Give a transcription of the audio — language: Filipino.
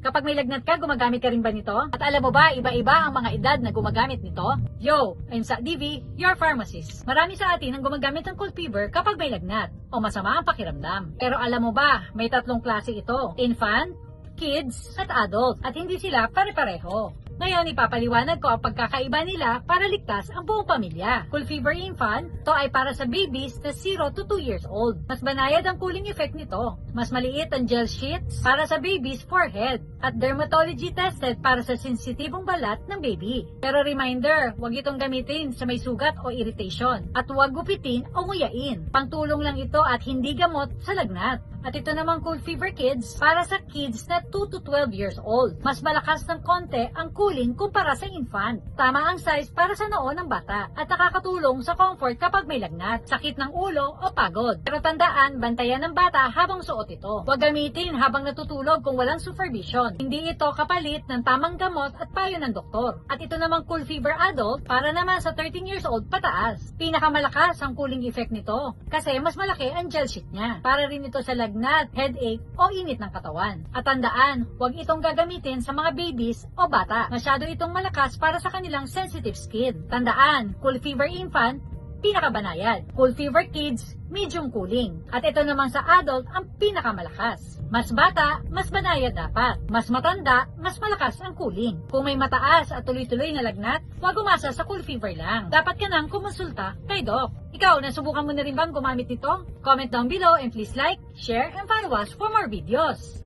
Kapag may lagnat ka, gumagamit ka rin ba nito? At alam mo ba, iba-iba ang mga edad na gumagamit nito? Yo, I'm Sa DV, your pharmacist. Marami sa atin ang gumagamit ng cold fever kapag may lagnat o masama ang pakiramdam. Pero alam mo ba, may tatlong klase ito: infant, kids, at adult. At hindi sila pare-pareho. Ngayon, ipapaliwanag ko ang pagkakaiba nila para ligtas ang buong pamilya. Cold fever infant, to ay para sa babies na 0 to 2 years old. Mas banayad ang cooling effect nito. Mas maliit ang gel sheets para sa baby's forehead. At dermatology tested para sa sensitibong balat ng baby. Pero reminder, huwag itong gamitin sa may sugat o irritation. At huwag gupitin o nguyain. Pangtulong lang ito at hindi gamot sa lagnat. At ito namang cold fever kids para sa kids na 2 to 12 years old. Mas malakas ng konti ang cooling kumpara sa infant. Tama ang size para sa noo ng bata at nakakatulong sa comfort kapag may lagnat, sakit ng ulo o pagod. Pero tandaan, bantayan ng bata habang suot ito. Huwag gamitin habang natutulog kung walang supervision. Hindi ito kapalit ng tamang gamot at payo ng doktor. At ito namang cold fever adult para naman sa 13 years old pataas. Pinakamalakas ang cooling effect nito kasi mas malaki ang gel sheet niya. Para rin ito sa lagnat, headache o init ng katawan. At tandaan, huwag itong gagamitin sa mga babies o bata. Masyado itong malakas para sa kanilang sensitive skin. Tandaan, cold fever infant, pinakabanayad. Cold fever kids, medium cooling. At ito naman sa adult, ang pinakamalakas. Mas bata, mas banayad dapat. Mas matanda, mas malakas ang cooling. Kung may mataas at tuloy-tuloy na lagnat, huwag umasa sa cold fever lang. Dapat ka nang kumonsulta kay Doc. Ikaw, nasubukan mo na rin bang gumamit nito? Comment down below and please like, share, and follow us for more videos.